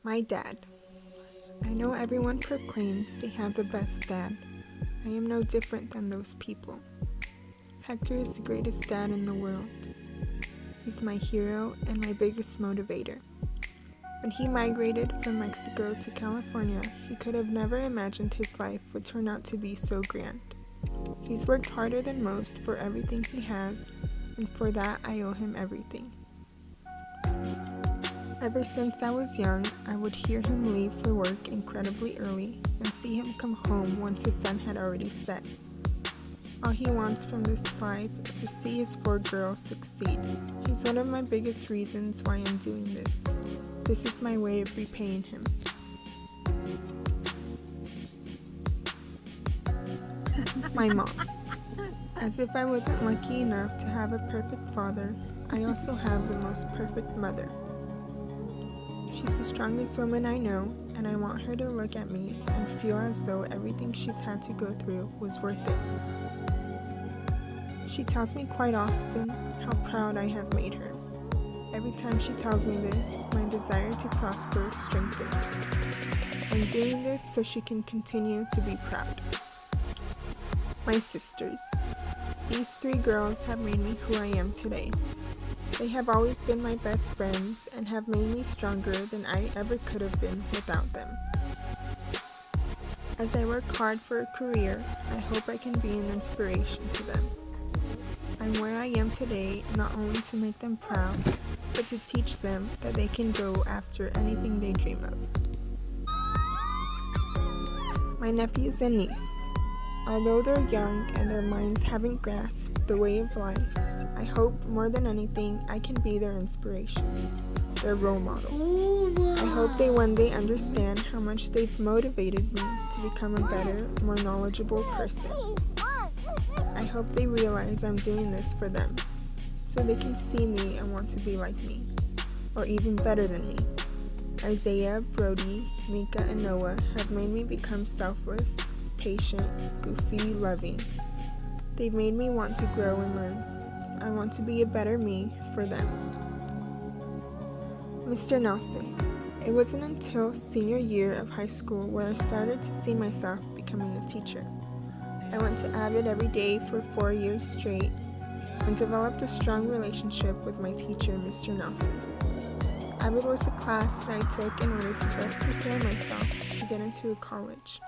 My dad. I know everyone proclaims they have the best dad. I am no different than those people. Hector is the greatest dad in the world. He's my hero and my biggest motivator. When he migrated from Mexico to California, he could have never imagined his life would turn out to be so grand. He's worked harder than most for everything he has, and for that I owe him everything. Ever since I was young, I would hear him leave for work incredibly early and see him come home once the sun had already set. All he wants from this life is to see his 4 girls succeed. He's one of my biggest reasons why I'm doing this. This is my way of repaying him. My mom. As if I wasn't lucky enough to have a perfect father, I also have the most perfect mother. She's the strongest woman I know, and I want her to look at me and feel as though everything she's had to go through was worth it. She tells me quite often how proud I have made her. Every time she tells me this, my desire to prosper strengthens. I'm doing this so she can continue to be proud. My sisters. These 3 girls have made me who I am today. They have always been my best friends and have made me stronger than I ever could have been without them. As I work hard for a career, I hope I can be an inspiration to them. I'm where I am today not only to make them proud, but to teach them that they can go after anything they dream of. My nephews and niece. Although they're young and their minds haven't grasped the way of life, I hope more than anything I can be their inspiration, their role model. I hope they one day understand how much they've motivated me to become a better, more knowledgeable person. I hope they realize I'm doing this for them, so they can see me and want to be like me, or even better than me. Isaiah, Brody, Mika, and Noah have made me become selfless, patient, goofy, loving. They've made me want to grow and learn. I want to be a better me for them. Mr. Nelson. It wasn't until senior year of high school where I started to see myself becoming a teacher. I went to Avid every day for 4 years straight and developed a strong relationship with my teacher, Mr. Nelson. Avid was a class that I took in order to best prepare myself to get into a college.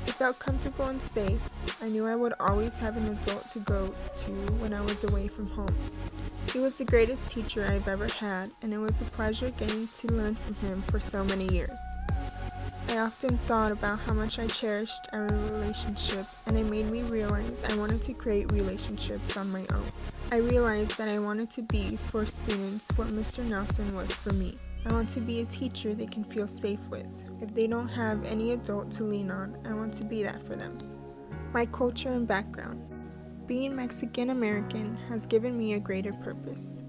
It felt comfortable and safe. I knew I would always have an adult to go to when I was away from home. He was the greatest teacher I've ever had, and it was a pleasure getting to learn from him for so many years. I often thought about how much I cherished our relationship, and it made me realize I wanted to create relationships on my own. I realized that I wanted to be for students what Mr. Nelson was for me. I want to be a teacher they can feel safe with. If they don't have any adult to lean on, I want to be that for them. My culture and background. Being Mexican American has given me a greater purpose.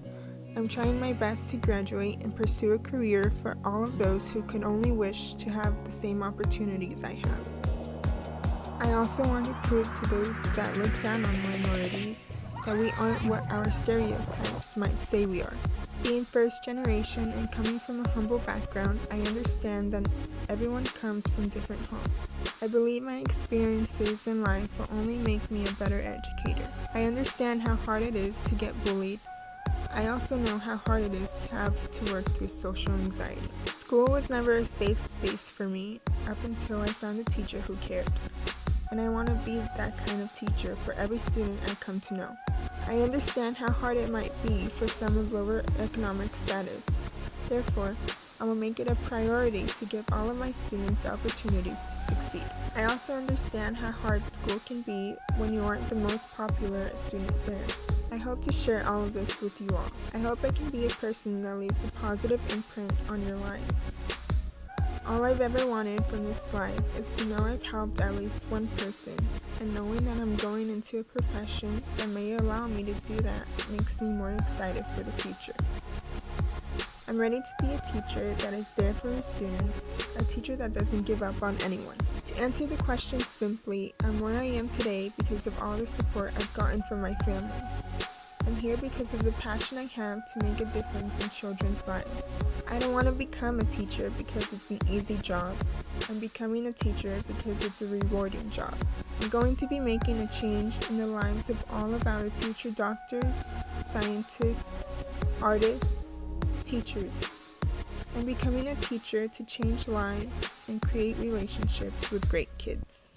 I'm trying my best to graduate and pursue a career for all of those who could only wish to have the same opportunities I have. I also want to prove to those that look down on minorities that we aren't what our stereotypes might say we are. Being first generation and coming from a humble background, I understand that everyone comes from different homes. I believe my experiences in life will only make me a better educator. I understand how hard it is to get bullied. I also know how hard it is to have to work through social anxiety. School was never a safe space for me up until I found a teacher who cared. And I want to be that kind of teacher for every student I come to know. I understand how hard it might be for some of lower economic status. Therefore, I will make it a priority to give all of my students opportunities to succeed. I also understand how hard school can be when you aren't the most popular student there. I hope to share all of this with you all. I hope I can be a person that leaves a positive imprint on your lives. All I've ever wanted from this life is to know I've helped at least one person, and knowing that I'm going into a profession that may allow me to do that makes me more excited for the future. I'm ready to be a teacher that is there for his students, a teacher that doesn't give up on anyone. To answer the question simply, I'm where I am today because of all the support I've gotten from my family. I'm here because of the passion I have to make a difference in children's lives. I don't want to become a teacher because it's an easy job. I'm becoming a teacher because it's a rewarding job. I'm going to be making a change in the lives of all of our future doctors, scientists, artists, teachers. I'm becoming a teacher to change lives and create relationships with great kids.